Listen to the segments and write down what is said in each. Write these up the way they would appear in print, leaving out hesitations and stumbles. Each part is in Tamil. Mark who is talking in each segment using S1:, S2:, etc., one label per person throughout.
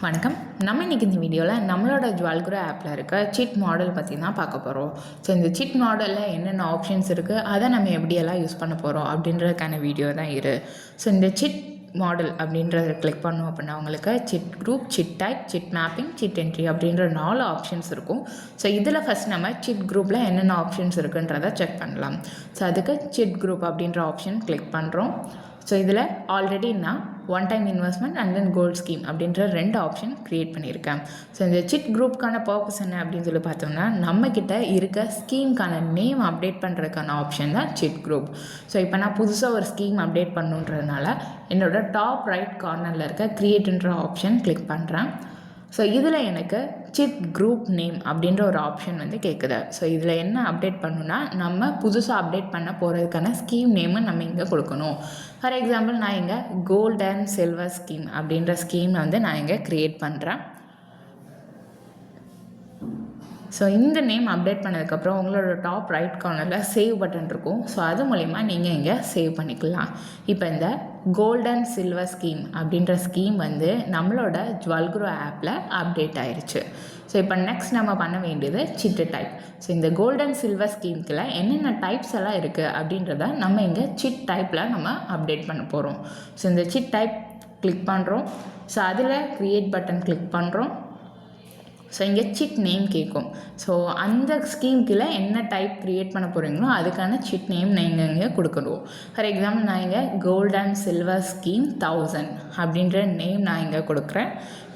S1: வணக்கம். நம்ம இன்றைக்கி இந்த வீடியோவில் நம்மளோட ஜுவல்குரு ஆப்பில் இருக்க சிட் மாடல் பற்றி தான் பார்க்க போகிறோம். ஸோ இந்த சிட் மாடலில் என்னென்ன ஆப்ஷன்ஸ் இருக்குது, அதை நம்ம எப்படியெல்லாம் யூஸ் பண்ண போகிறோம் அப்படின்றதுக்கான வீடியோ தான் இது. ஸோ இந்த சிட் மாடல் அப்படின்றத கிளிக் பண்ணோம் அப்படின்னா உங்களுக்கு chit group, chit type, chit mapping, chit entry அப்படின்ற 4 ஆப்ஷன்ஸ் இருக்கும். ஸோ இதில் ஃபஸ்ட் நம்ம சிட் குரூப்பில் என்னென்ன ஆப்ஷன்ஸ் இருக்குன்றதை செக் பண்ணலாம். ஸோ அதுக்கு சிட் குரூப் அப்படின்ற ஆப்ஷன் கிளிக் பண்ணுறோம். ஸோ இதில் ஆல்ரெடி நான் one time investment and then gold scheme அப்படின்ற 2 ஆப்ஷன் க்ரியேட் பண்ணியிருக்கேன். ஸோ இந்த சிட் குரூப்புக்கான பர்பஸ் என்ன அப்படின்னு சொல்லி பார்த்தோம்னா, நம்மக்கிட்ட இருக்க ஸ்கீம்க்கான நேம் அப்டேட் பண்ணுறதுக்கான ஆப்ஷன் தான் சிட் குரூப். ஸோ இப்போ நான் புதுசாக ஒரு ஸ்கீம் அப்டேட் பண்ணுன்றதுனால என்னோடய டாப் ரைட் கார்னரில் இருக்க க்ரியேட்ன்ற ஆப்ஷன் கிளிக் பண்ணுறேன். ஸோ இதில் எனக்கு சிட் குரூப் நேம் அப்படின்ற ஒரு ஆப்ஷன் கேட்குது. ஸோ இதில் என்ன அப்டேட் பண்ணணுன்னா, நம்ம புதுசாக அப்டேட் பண்ண போகிறதுக்கான ஸ்கீம் நேமை நம்ம இங்கே கொடுக்கணும். ஃபார் எக்ஸாம்பிள் நான் இங்கே கோல்ட் அண்ட் சில்வர் ஸ்கீம் அப்படின்ற ஸ்கீம் நான் இங்கே க்ரியேட் பண்ணுறேன். ஸோ இந்த நேம் அப்டேட் பண்ணதுக்கப்புறம் உங்களோட டாப் ரைட் கார்னரில் சேவ் பட்டன் இருக்கும். ஸோ அது மூலிமா நீங்கள் இங்கே சேவ் பண்ணிக்கலாம். இப்போ இந்த கோல்டன் சில்வர் ஸ்கீம் அப்படின்ற ஸ்கீம் நம்மளோட ஜுவல்குரு ஆப்பில் அப்டேட் ஆயிடுச்சு. ஸோ இப்போ நெக்ஸ்ட் நம்ம பண்ண வேண்டியது சிட்டு டைப். ஸோ இந்த கோல்டன் சில்வர் ஸ்கீம்கில் என்னென்ன டைப்ஸ் எல்லாம் இருக்குது அப்படின்றத நம்ம இங்கே சிட் டைப்பில் நம்ம அப்டேட் பண்ண போகிறோம். ஸோ இந்த சிட் டைப் கிளிக் பண்ணுறோம். ஸோ அதில் க்ரியேட் பட்டன் கிளிக் பண்ணுறோம். ஸோ இங்கே சிட் நேம் கேட்கும். ஸோ அந்த ஸ்கீம்கில் என்ன டைப் க்ரியேட் பண்ண போகிறீங்களோ அதுக்கான சிட் நேம் நீங்கள் இங்கே கொடுக்கணும். ஃபார் எக்ஸாம்பிள் நான் இங்கே கோல்ட் அண்ட் சில்வர் ஸ்கீம் 1000 அப்படின்ற நேம் நான் இங்கே கொடுக்குறேன்.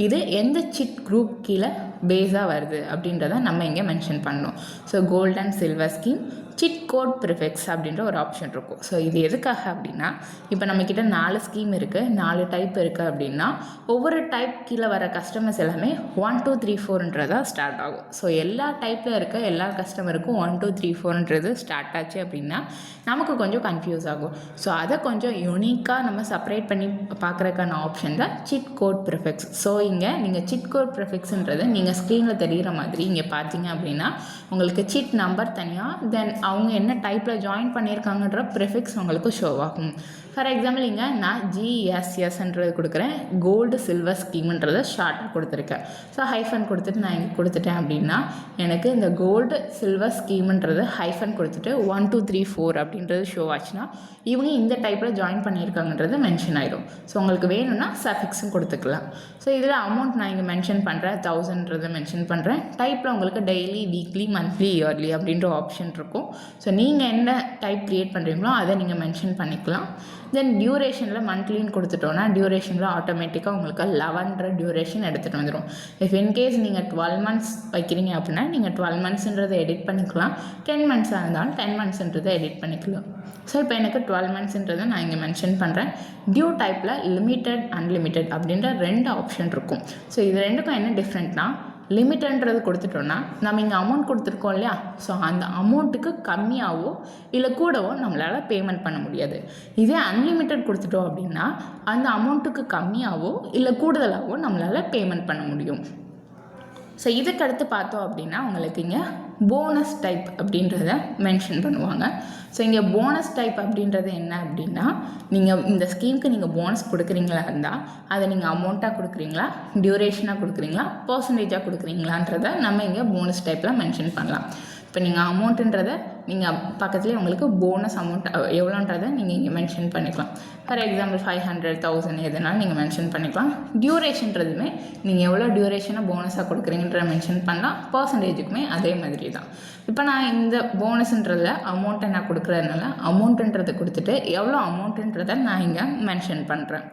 S1: இது எந்த சிட் குரூப் கீழே பேஸாக வருது அப்படின்றத நம்ம இங்கே மென்ஷன் பண்ணணும். So gold and silver scheme chit code prefix அப்படின்ற ஒரு ஆப்ஷன் இருக்கும். ஸோ இது எதுக்காக அப்படின்னா, இப்போ நம்மக்கிட்ட 4 ஸ்கீம் இருக்குது, 4 டைப் இருக்குது அப்படின்னா ஒவ்வொரு டைப் கீழே வர கஸ்டமர்ஸ் எல்லாமே 1 2 3 4ன்றதா ஸ்டார்ட் ஆகும். ஸோ எல்லா டைப்பில் இருக்க எல்லா கஸ்டமருக்கும் 1 2 3 4ன்றது ஸ்டார்ட் ஆச்சு அப்படின்னா நமக்கு கொஞ்சம் கன்ஃபியூஸ் ஆகும். ஸோ அதை கொஞ்சம் யூனிக்காக நம்ம செப்பரேட் பண்ணி பார்க்குறதுக்கான ஆப்ஷன் தான் சிட் கோட் ப்ரிஃபிக்ஸ். ஸோ இங்கே நீங்கள் சிட் கோட் ப்ரிஃபிக்ஸ்ன்றது நீங்கள் ஸ்க்ரீனில் தெரிகிற மாதிரி இங்கே பார்த்தீங்க அப்படின்னா உங்களுக்கு சிட் நம்பர் தனியாக, தென் அவங்க என்ன டைப்பில் ஜாயின் பண்ணியிருக்காங்கன்ற ப்ரிஃபிக்ஸ் உங்களுக்கு ஷோ ஆகும். ஃபார் எக்ஸாம்பிள் இங்கே நான் GSSன்றது கொடுக்குறேன், கோல்டு சில்வர் ஸ்கீம்ன்றதை ஷார்ட்டாக கொடுத்துருக்கேன். ஸோ ஹைஃபன் கொடுத்துட்டு நான் இங்கே கொடுத்துட்டேன் அப்படின்னா எனக்கு இந்த கோல்டு சில்வர் ஸ்கீம்ன்றது ஹைஃபன் கொடுத்துட்டு 1 2 3 4 அப்படின்றது ஷோ ஆச்சுன்னா இவங்க இந்த டைப்பில் ஜாயின் பண்ணியிருக்காங்கன்றது மென்ஷன் ஆகிடும். ஸோ உங்களுக்கு வேணும்னா சஃபிக்ஸும் கொடுத்துக்கலாம். ஸோ இதில் அமௌண்ட் நான் இங்கே மென்ஷன் பண்ணுறேன், 1000ன்றதை மென்ஷன் பண்ணுறேன். டைப்பில் உங்களுக்கு டெய்லி, வீக்லி, மந்த்லி, இயர்லி அப்படின்ற ஆப்ஷன் இருக்கும். ஸோ நீங்கள் என்ன டைப் க்ரியேட் பண்ணுறீங்களோ அதை நீங்கள் மென்ஷன் பண்ணிக்கலாம். தென் டியூரேஷனில் மந்த்லின்னு கொடுத்துட்டோன்னா டியூரேஷனில் ஆட்டோமேட்டிக்காக உங்களுக்கு 11ன்ற டியூரேஷன் எடுத்துகிட்டு வந்துடும். இஃப் இன்கேஸ் நீங்கள் 12 மந்த்ஸ் வைக்கிறீங்க அப்படின்னா நீங்கள் 12 மந்த்ஸ்ன்றதை எடிட் பண்ணிக்கலாம். 10 மந்த்ஸாக இருந்தாலும் 10 மந்த்ஸ்ன்றதை எடிட் பண்ணிக்கலாம். ஸோ இப்போ எனக்கு 12 மந்த்ஸ்ன்றதை நான் இங்கே மென்ஷன் பண்ணுறேன். டியூ டைப்பில் லிமிட்டட், அன்லிமிட்டட் அப்படின்ற 2 ஆப்ஷன் இருக்கும். ஸோ இது ரெண்டுக்கும் என்ன டிஃப்ரெண்ட்னா, லிமிட்டன்றது கொடுத்துட்டோன்னா நம்ம இங்கே அமௌண்ட் கொடுத்துருக்கோம் இல்லையா, ஸோ அந்த அமௌண்ட்டுக்கு கம்மியாகவோ இல்லை கூடவோ நம்மளால் பேமெண்ட் பண்ண முடியாது. இதே அன்லிமிட்டட் கொடுத்துட்டோம் அப்படின்னா அந்த அமௌண்ட்டுக்கு கம்மியாகவோ இல்லை கூடுதலாகவோ நம்மளால் பேமெண்ட் பண்ண முடியும். ஸோ இதுக்கு அடுத்து பார்த்தோம் அப்படின்னா உங்களுக்கு இங்கே போனஸ் டைப் அப்படின்றத மென்ஷன் பண்ணுவாங்க. ஸோ இங்கே போனஸ் டைப் அப்படின்றது என்ன அப்படின்னா, நீங்கள் இந்த ஸ்கீமுக்கு நீங்கள் போனஸ் கொடுக்குறீங்களா இருந்தால் அதை நீங்கள் அமௌண்ட்டாக கொடுக்குறீங்களா, டியூரேஷனாக கொடுக்குறீங்களா, பர்சன்டேஜாக கொடுக்குறீங்களான்றதை நம்ம இங்கே போனஸ் டைப்பில் மென்ஷன் பண்ணலாம். இப்போ நீங்கள் அமௌண்ட்டுன்றதை நீங்கள் பக்கத்துலேயே உங்களுக்கு போனஸ் அமௌண்ட் எவ்வளோன்றதை நீங்கள் இங்கே மென்ஷன் பண்ணிக்கலாம். ஃபார் எக்ஸாம்பிள் 500, 1000 எதுனாலும் நீங்கள் மென்ஷன் பண்ணிக்கலாம். டியூரேஷன்றதுமே நீங்கள் எவ்வளோ டியூரேஷனாக போனஸாக கொடுக்குறீங்கன்ற மென்ஷன் பண்ணலாம். பர்சன்டேஜுக்குமே அதே மாதிரி தான். இப்போ நான் இந்த போனஸ்ன்றதில் அமௌண்ட்டை நான் கொடுக்குறதுனால அமௌண்ட்டுன்றதை கொடுத்துட்டு எவ்வளோ அமௌண்ட்டுன்றதை நான் இங்கே மென்ஷன் பண்ணுறேன்.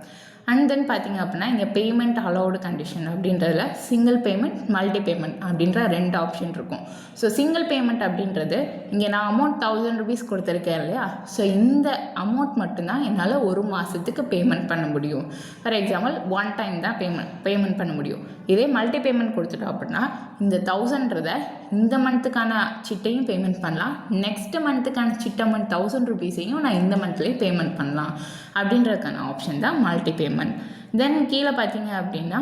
S1: அண்ட் தென் பார்த்திங்க அப்படின்னா இங்கே பேமெண்ட் அலௌடு கண்டிஷன் அப்படின்றதுல சிங்கிள் பேமெண்ட், மல்டி பேமெண்ட் அப்படின்ற 2 ஆப்ஷன் இருக்கும். ஸோ சிங்கிள் பேமெண்ட் அப்படின்றது இங்கே நான் அமௌண்ட் 1000 rupees கொடுத்துருக்கேன் இல்லையா, ஸோ இந்த அமௌண்ட் மட்டும்தான் என்னால் ஒரு மாதத்துக்கு பேமெண்ட் பண்ண முடியும். ஃபார் எக்ஸாம்பிள் 1 டைம் தான் பேமெண்ட் பண்ண முடியும். இதே மல்டி பேமெண்ட் கொடுத்துட்டோம் அப்படின்னா இந்த 1000ன்றதை இந்த மந்த்துக்கான சிட்டையும் பேமெண்ட் பண்ணலாம், நெக்ஸ்ட் மந்த்துக்கான சிட் அமௌண்ட் 1000 rupeesையும் நான் இந்த மந்த்லேயே பேமெண்ட் பண்ணலாம் அப்படின்றதுக்கான ஆப்ஷன் தான் மல்டி பேமெண்ட். தென் கீழே பார்த்தீங்க அப்படின்னா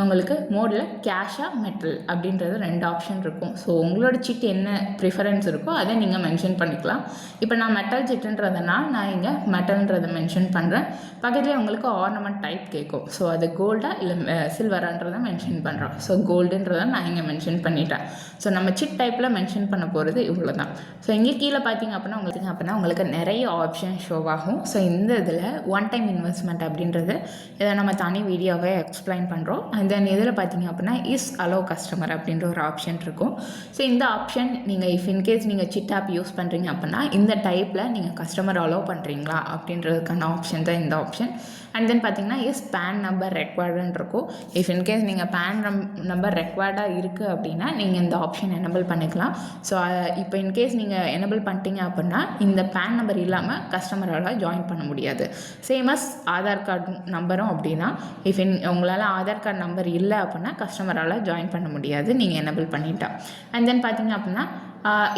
S1: உங்களுக்கு மோடில் கேஷா மெட்டல் அப்படின்றது 2 ஆப்ஷன் இருக்கும். ஸோ உங்களோட சிட் என்ன ப்ரிஃபரன்ஸ் இருக்கோ அதை நீங்கள் மென்ஷன் பண்ணிக்கலாம். இப்போ நான் மெட்டல் சிட்டுன்றதுனால நான் இங்கே மெட்டல்ன்றதை மென்ஷன் பண்ணுறேன். பக்கத்துலேயே உங்களுக்கு ஆர்னமெண்ட் டைப் கேட்கும். ஸோ அது கோல்டா இல்லை சில்வரான்றதை மென்ஷன் பண்ணுறோம். ஸோ கோல்டுன்றதை நான் இங்கே மென்ஷன் பண்ணிட்டேன். ஸோ நம்ம சிட் டைப்பில் மென்ஷன் பண்ண போகிறது இவ்வளோ தான். ஸோ இங்கே கீழே பார்த்தீங்க அப்படின்னா உங்களுக்கு நிறைய ஆப்ஷன் ஷோ ஆகும். ஸோ இந்த இதில் ஒன் டைம் இன்வெஸ்ட்மெண்ட் அப்படின்றது இதை நம்ம தனி வீடியோவை எக்ஸ்பிளைன் பண்ணுறோம். அண்ட் தென் இதில் பார்த்தீங்க அப்படின்னா இஸ் அலோ கஸ்டமர் அப்படின்ற ஒரு ஆப்ஷன் இருக்கும். ஸோ இந்த ஆப்ஷன் நீங்கள் இன்கேஸ் நீங்கள் சிட் ஆப் யூஸ் பண்ணுறீங்க அப்படின்னா இந்த டைப்பில் நீங்கள் கஸ்டமர் அலோ பண்ணுறீங்களா அப்படின்றதுக்கான ஆப்ஷன் தான் இந்த ஆப்ஷன். அண்ட் தென் பார்த்தீங்கன்னா இஸ் பேன் நம்பர் ரெக்வயர்டுன்னு இருக்கும். இன்கேஸ் நீங்கள் பேன் நம்பர் ரெக்வயர்டாக இருக்குது அப்படின்னா நீங்கள் இந்த ஆப்ஷன் எனபிள் பண்ணிக்கலாம். ஸோ இப்போ இன்கேஸ் நீங்கள் எனபிள் பண்ணிட்டீங்க அப்படின்னா இந்த பேன் நம்பர் இல்லாமல் கஸ்டமரால் ஜாயின் பண்ண முடியாது. சேமஸ் ஆதார் கார்டு நம்பரும் அப்படின்னா உங்களால் ஆதார் கார்டு நம்பர் இல்லை அப்படின்னா கஸ்டமரால் ஜாயின் பண்ண முடியாது, நீங்கள் எனபிள் பண்ணிட்டா. அண்ட் தென் பார்த்தீங்க அப்படின்னா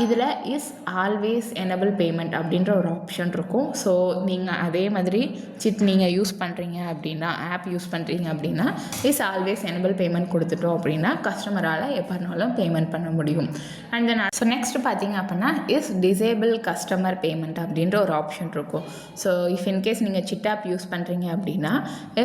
S1: இதில் இஸ் ஆல்வேஸ் எனபிள் பேமெண்ட் அப்படின்ற ஒரு ஆப்ஷன் இருக்கும். ஸோ நீங்கள் அதே மாதிரி சிட் நீங்கள் யூஸ் பண்ணுறீங்க அப்படின்னா ஆப் யூஸ் பண்ணுறீங்க அப்படின்னா இஸ் ஆல்வேஸ் எனபிள் பேமெண்ட் கொடுத்துட்டோம் அப்படின்னா கஸ்டமரால் எப்போனாலும் பேமெண்ட் பண்ண முடியும். அண்ட் தென் ஸோ நெக்ஸ்ட் பார்த்தீங்க அப்படின்னா இஸ் டிசேபிள் கஸ்டமர் பேமெண்ட் அப்படின்ற ஒரு ஆப்ஷன் இருக்கும். ஸோ இன்கேஸ் நீங்கள் சிட் ஆப் யூஸ் பண்ணுறீங்க அப்படின்னா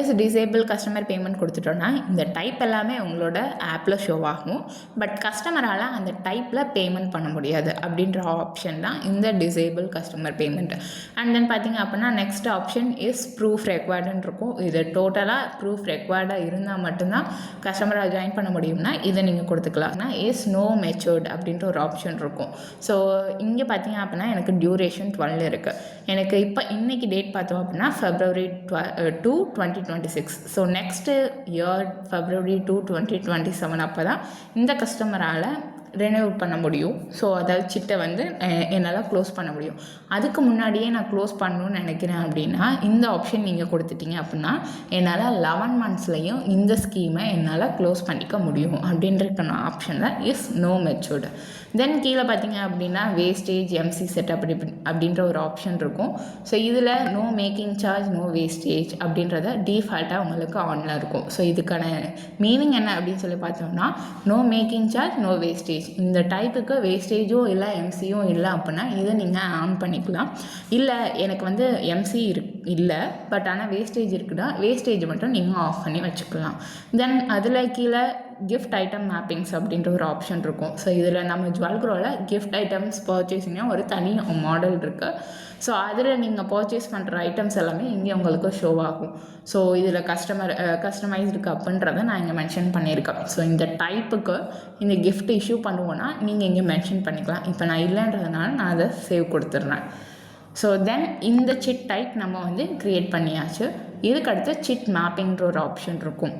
S1: இஸ் டிசேபிள் கஸ்டமர் பேமெண்ட் கொடுத்துட்டோன்னா இந்த டைப் எல்லாமே உங்களோட ஆப்பில் ஷோ ஆகும். பட் கஸ்டமரால் அந்த டைப்பில் பேமெண்ட் பண்ண முடியாது அப்படின்ற ஆப்ஷன் தான் இந்த disable customer payment. And then பார்த்தீங்க அப்படின்னா நெக்ஸ்ட் ஆப்ஷன் இஸ் ப்ரூஃப் ரெக்வயர்டுன்னு இருக்கும். இது டோட்டலாக ப்ரூஃப் ரெக்வயர்டாக இருந்தால் மட்டும்தான் கஸ்டமராக ஜாயின் பண்ண முடியும்னா இதை நீங்கள் கொடுத்துக்கலாம்னா இஸ் நோ மெச்சூர்ட் அப்படின்ற ஒரு ஆப்ஷன் இருக்கும். ஸோ இங்கே பார்த்தீங்க அப்படின்னா எனக்கு டியூரேஷன் 12 இருக்குது. எனக்கு இப்போ இன்றைக்கி டேட் பார்த்தோம் அப்படின்னா February 2, 2026. So next year February 2, 2027 அப்போ தான் இந்த கஸ்டமரால் ரெனியூ பண்ண முடியும். ஸோ அதாவது சிட்டை வந்து என்னால் க்ளோஸ் பண்ண முடியும். அதுக்கு முன்னாடியே நான் க்ளோஸ் பண்ணணும்னு நினைக்கிறேன் அப்படின்னா இந்த ஆப்ஷன் நீங்கள் கொடுத்துட்டீங்க அப்படின்னா என்னால் 11 monthsலையும் இந்த ஸ்கீமை என்னால் க்ளோஸ் பண்ணிக்க முடியும் அப்படின்ற ஆப்ஷன் தான் இஸ் நோ மெச்சூர்டு. தென் கீழே பார்த்தீங்க அப்படின்னா வேஸ்டேஜ் எம்சி செட் அப்படின்ற ஒரு ஆப்ஷன் இருக்கும். ஸோ இதில் no making charge no wastage அப்படின்றத டிஃபால்ட்டாக உங்களுக்கு ஆனில் இருக்கும். ஸோ இதுக்கான மீனிங் என்ன அப்படின்னு சொல்லி பார்த்தோம்னா no making charge no wastage, இந்த டைப்புக்கு வேஸ்டேஜும் இல்லை எம்சியும் இல்லை அப்படின்னா இதை நீங்கள் ஆன் பண்ணிக்கலாம். இல்லை எனக்கு வந்து எம்சி இல்லை பட் ஆனால் வேஸ்டேஜ் இருக்குன்னா வேஸ்டேஜ் மட்டும் நீங்கள் ஆஃப் பண்ணி வச்சுக்கலாம். தென் அதில் கீழே கிஃப்ட் ஐட்டம் மேப்பிங்ஸ் அப்படின்ற ஒரு ஆப்ஷன் இருக்கும். ஸோ இதில் நம்ம ஜுவல்க்ரோவில் கிஃப்ட் ஐட்டம்ஸ் பர்ச்சேஸிங்காக ஒரு தனி மாடல் இருக்குது. ஸோ அதில் நீங்கள் பர்ச்சேஸ் பண்ணுற ஐட்டம்ஸ் எல்லாமே இங்கே உங்களுக்கு ஷோ ஆகும். ஸோ இதில் கஸ்டமைஸ்டு கப்புன்றதை நான் இங்கே மென்ஷன் பண்ணியிருக்கேன். ஸோ இந்த டைப்புக்கு இந்த கிஃப்ட் இஷ்யூ பண்ணுவோன்னா நீங்கள் இங்கே மென்ஷன் பண்ணிக்கலாம். இப்போ நான் இல்லைன்றதுனால நான் அதை சேவ் கொடுத்துட்றேன். ஸோ தென் இந்த சிட் டைப் நம்ம வந்து க்ரியேட் பண்ணியாச்சு. இதுக்கடுத்து சிட் மேப்பிங்கிற ஒரு ஆப்ஷன் இருக்கும்.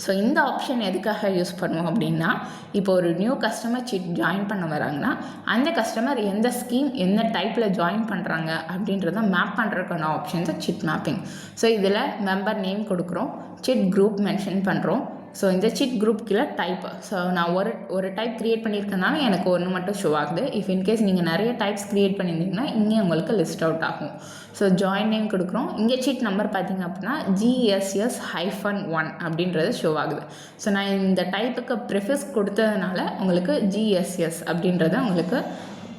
S1: ஸோ இந்த ஆப்ஷன் எதுக்காக யூஸ் பண்ணுவோம் அப்படின்னா இப்போ ஒரு நியூ கஸ்டமர் சிட் ஜாயின் பண்ண வராங்கன்னா அந்த கஸ்டமர் எந்த ஸ்கீம் எந்த டைப்பில் ஜாயின் பண்ணுறாங்க அப்படின்றத மேப் பண்ணுறதுக்கான ஆப்ஷன் தான் சிட் மேப்பிங். ஸோ இதில் மெம்பர் நேம் கொடுக்குறோம், சிட் குரூப் மென்ஷன் பண்ணுறோம். ஸோ இந்த சிட் குரூப் கீழே டைப். ஸோ நான் ஒரு டைப் க்ரியேட் பண்ணியிருக்கனால எனக்கு ஒன்று மட்டும் ஷோ ஆகுது. இன்கேஸ் நீங்கள் நிறைய டைப்ஸ் க்ரியேட் பண்ணியிருந்தீங்கன்னா இங்கே உங்களுக்கு லிஸ்ட் அவுட் ஆகும். ஸோ ஜாயின் நேம் கொடுக்குறோம். இங்கே சிட் நம்பர் பார்த்தீங்க அப்படின்னா GSS-1 அப்படின்றது ஷோ ஆகுது. ஸோ நான் இந்த டைப்புக்கு ப்ரிஃபிக்ஸ் கொடுத்ததுனால உங்களுக்கு GSS அப்படின்றது உங்களுக்கு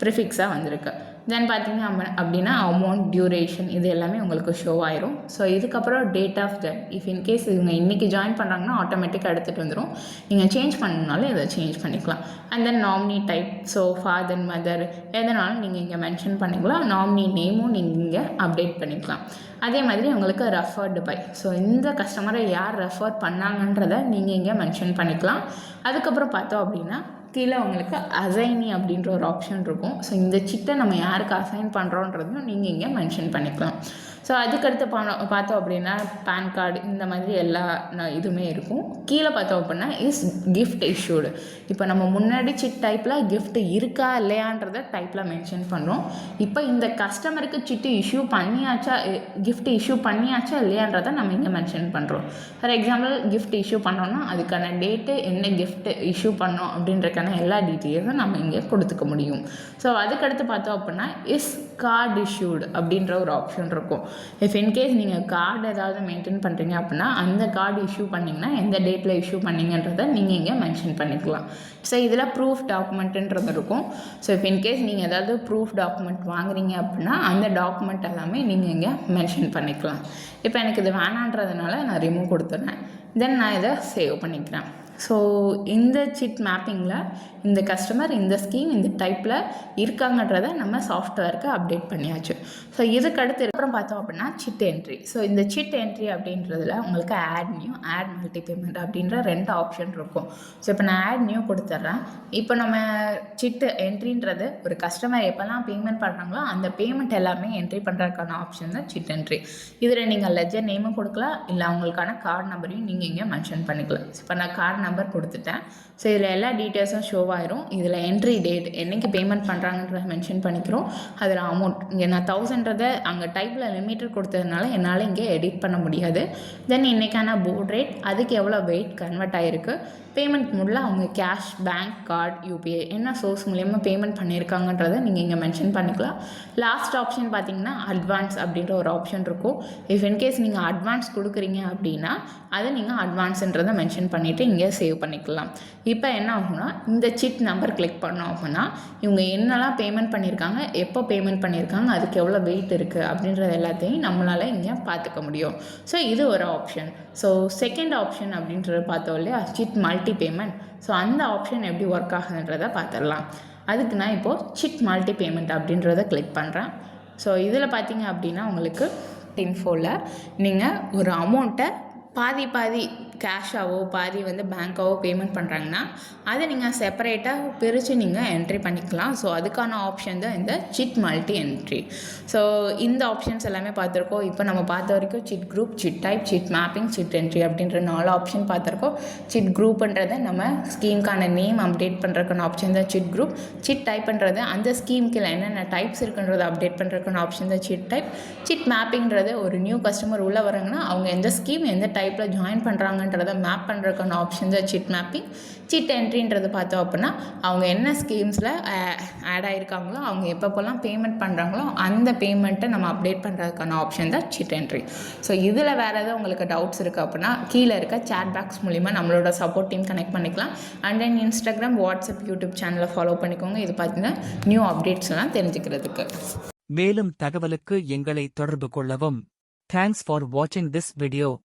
S1: ப்ரிஃபிக்ஸாக வந்திருக்கு. தென் பார்த்தீங்க அப்படின்னா அமௌண்ட் டியூரேஷன் இது எல்லாமே உங்களுக்கு ஷோ ஆயிரும். ஸோ இதுக்கப்புறம் டேட் ஆஃப் டெத் இன்கேஸ் இவங்க இன்றைக்கி ஜாயின் பண்ணுறாங்கன்னா ஆட்டோமேட்டிக்காக எடுத்துகிட்டு வந்துடும். நீங்கள் சேஞ்ச் பண்ணணுனாலும் இதை சேஞ்ச் பண்ணிக்கலாம். And then nominee type. So father mother எதனாலும் நீங்கள் இங்கே மென்ஷன் பண்ணிக்கலாம். நாமினி நேமும் நீங்கள் இங்கே அப்டேட் பண்ணிக்கலாம். அதே மாதிரி உங்களுக்கு ரெஃபர்டு பை. ஸோ இந்த கஸ்டமரை யார் ரெஃபர் பண்ணாங்கன்றதை நீங்கள் இங்கே மென்ஷன் பண்ணிக்கலாம். அதுக்கப்புறம் பார்த்தோம் அப்படின்னா கீழே உங்களுக்கு அசைனி அப்படின்ற ஒரு ஆப்ஷன் இருக்கும். ஸோ இந்த சிட்டை நம்ம யாருக்கு அசைன் பண்ணுறோன்றதையும் நீங்கள் இங்கே மென்ஷன் பண்ணிக்கலாம். ஸோ அதுக்கடுத்து பார்த்தோம் அப்படின்னா பேன் கார்டு இந்த மாதிரி எல்லா இதுவுமே இருக்கும். கீழே பார்த்தோம் அப்படின்னா இஸ் கிஃப்ட் இஷ்யூடு. இப்போ நம்ம முன்னாடி சிட் டைப்பில் கிஃப்ட் இருக்கா இல்லையான்றதை டைப்பில் மென்ஷன் பண்ணுறோம். இப்போ இந்த கஸ்டமருக்கு சிட்டு இஷ்யூ பண்ணியாச்சா கிஃப்ட் இஷ்யூ பண்ணியாச்சா இல்லையான்றதை நம்ம இங்கே மென்ஷன் பண்ணுறோம். ஃபார் எக்ஸாம்பிள் கிஃப்ட் இஷ்யூ பண்ணோன்னா அதுக்கான டேட்டு என்ன கிஃப்ட் இஷ்யூ பண்ணோம் அப்படின்றக்கான எல்லா டீட்டெயில்ஸும் நம்ம இங்கே கொடுத்துக்க முடியும். ஸோ அதுக்கடுத்து பார்த்தோம் அப்படின்னா இஸ் கார்டு இஷ்யூடு அப்படின்ற ஒரு ஆப்ஷன் இருக்கும். இஃப் இன்கேஸ் நீங்கள் கார்டு ஏதாவது மெயின்டைன் பண்ணுறீங்க அப்படின்னா அந்த கார்டு இஷ்யூ பண்ணிங்கன்னா எந்த டேட்டில் இஷ்யூ பண்ணிங்கன்றதை நீங்கள் இங்கே மென்ஷன் பண்ணிக்கலாம். ஸோ இதில் ப்ரூஃப் டாக்குமெண்ட்டுன்றது இருக்கும். ஸோ இஃப் இன்கேஸ் நீங்கள் ஏதாவது ப்ரூஃப் டாக்குமெண்ட் வாங்குறீங்க அப்படின்னா அந்த டாக்குமெண்ட் எல்லாமே நீங்கள் இங்கே மென்ஷன் பண்ணிக்கலாம். இப்போ எனக்கு இது வேணான்றதுனால நான் ரிமூவ் கொடுத்துட்றேன். தென் நான் இதை சேவ் பண்ணிக்கிறேன். ஸோ இந்த சிட் மேப்பிங்கில் இந்த கஸ்டமர் இந்த ஸ்கீம் இந்த டைப்பில் இருக்காங்கன்றதை நம்ம சாஃப்ட்வேருக்கு அப்டேட் பண்ணியாச்சு. ஸோ இதுக்கடுத்து அப்புறம் பார்த்தோம் அப்படின்னா சிட் என்ட்ரி. ஸோ இந்த சிட் என்ட்ரி அப்படின்றதுல உங்களுக்கு add new, add multi payment அப்படின்ற 2 ஆப்ஷன் இருக்கும். ஸோ இப்போ நான் ஆட் நியூ கொடுத்துட்றேன். இப்போ நம்ம சிட் என்ட்ரின்றது ஒரு கஸ்டமர் எப்போல்லாம் பேமெண்ட் பண்ணுறாங்களோ அந்த பேமெண்ட் எல்லாமே என்ட்ரி பண்ணுறதுக்கான ஆப்ஷன் தான் சிட் என்ட்ரி. இதில் நீங்கள் லெஜர் நேமும் கொடுக்கலாம், இல்லை அவங்களுக்கான கார்டு நம்பரையும் நீங்கள் இங்கே மென்ஷன் பண்ணிக்கலாம். இப்போ நான் கார்டு நம்பர் கொடுத்துட்டேன். ஸோ இதில் எல்லா டீட்டெயில்ஸும் ஷோ ஆயிரும். இதில் என்ட்ரி டேட் என்றைக்கு பேமெண்ட் பண்ணுறாங்கன்றத மென்ஷன் பண்ணிக்கிறோம். அதில் அமௌண்ட் இங்கே நான் 1000ன்றதை அங்கே டைப்பில் லிமிட்டட் கொடுத்ததுனால என்னால் இங்கே எடிட் பண்ண முடியாது. தென் இன்றைக்கான போர்ட் ரேட், அதுக்கு எவ்வளோ வெயிட் கன்வெர்ட் ஆகிருக்கு, பேமெண்ட் மூடில் அவங்க கேஷ், பேங்க், கார்டு, யூபிஐ என்ன சோர்ஸ் மூலியமாக பேமெண்ட் பண்ணியிருக்காங்கன்றதை நீங்கள் இங்கே மென்ஷன் பண்ணிக்கலாம். லாஸ்ட் ஆப்ஷன் பார்த்தீங்கன்னா அட்வான்ஸ் அப்படின்ற ஒரு ஆப்ஷன் இருக்கும். இஃப் இன்கேஸ் நீங்கள் அட்வான்ஸ் கொடுக்குறீங்க அப்படின்னா அதை நீங்கள் அட்வான்ஸுன்றதை மென்ஷன் பண்ணிவிட்டு இங்கே சேவ் பண்ணிக்கலாம். இப்போ என்ன ஆகும்னா இந்த சிட் நம்பர் கிளிக் பண்ணோம் அப்படின்னா இவங்க என்னெல்லாம் பேமெண்ட் பண்ணியிருக்காங்க, எப்போ பேமெண்ட் பண்ணியிருக்காங்க, அதுக்கு எவ்வளோ வெயிட் இருக்குது அப்படின்றது எல்லாத்தையும் நம்மளால் இங்கே பார்த்துக்க முடியும். ஸோ இது ஒரு ஆப்ஷன். ஸோ செகண்ட் ஆப்ஷன் அப்படின்றத பார்த்தோம் இல்லையா, சிட் மல்டி பேமெண்ட். ஸோ அந்த ஆப்ஷன் எப்படி ஒர்க் ஆகுதுன்றதை பார்த்துடலாம். அதுக்கு நான் இப்போது சிட் மல்டி பேமெண்ட் அப்படின்றத கிளிக் பண்ணுறேன். ஸோ இதில் பார்த்தீங்க அப்படின்னா உங்களுக்கு இன்ஃபோவில் நீங்கள் ஒரு அமௌண்ட்டை பாதி கேஷாவோ பாதி பேங்க்காவோ பேமெண்ட் பண்ணுறாங்கன்னா அதை நீங்கள் செப்பரேட்டாக பிரித்து நீங்கள் என்ட்ரி பண்ணிக்கலாம். ஸோ அதுக்கான ஆப்ஷன் தான் இந்த சிட் மல்டி என்ட்ரி. ஸோ இந்த ஆப்ஷன்ஸ் எல்லாமே பார்த்துருக்கோம். இப்போ நம்ம பார்த்த வரைக்கும் chit group, chit type, chit mapping, chit entry அப்படின்ற 4 ஆப்ஷன் பார்த்துருக்கோம். சிட் குரூப்ன்றதை நம்ம ஸ்கீமுக்கான நேம் அப்டேட் பண்ணுறதுக்கான ஆப்ஷன் தான் சிட் குரூப். சிட் டைப்ன்றது அந்த ஸ்கீமுக்கு என்னென்ன டைப்ஸ் இருக்குன்றதை அப்டேட் பண்ணுறதுக்கான ஆப்ஷன் தான் சிட் டைப். சிட் மேப்பிங்கிறது ஒரு நியூ கஸ்டமர் உள்ளே வராங்கன்னா அவங்க எந்த ஸ்கீம் எந்த டைப்பில் ஜாயின் பண்ணுறாங்கன்றதை மேப் பண்ணுறதுக்கான ஆப்ஷன் தான் சிட் மேப்பிங். சிட் என்ட்ரின்றது பார்த்தோம் அப்படின்னா அவங்க என்ன ஸ்கீம்ஸில் ஆட் ஆகிருக்காங்களோ அவங்க எப்பப்போல்லாம் பேமெண்ட் பண்ணுறாங்களோ அந்த பேமெண்ட்டை நம்ம அப்டேட் பண்ணுறதுக்கான ஆப்ஷன் தான் சிட் என்ட்ரி. ஸோ இதில் வேறு ஏதாவது உங்களுக்கு டவுட்ஸ் இருக்குது அப்படின்னா கீழே இருக்க சேட் பாக்ஸ் மூலிமா நம்மளோட சப்போர்ட் டீம் கனெக்ட் பண்ணிக்கலாம். And then Instagram, WhatsApp, YouTube சேனலை ஃபாலோ பண்ணிக்கோங்க. இது பார்த்தீங்கன்னா நியூ அப்டேட்ஸ்லாம் தெரிஞ்சுக்கிறதுக்கு.
S2: மேலும் தகவலுக்கு எங்களை தொடர்பு கொள்ளவும். தேங்க்ஸ் ஃபார் வாட்சிங் திஸ் வீடியோ.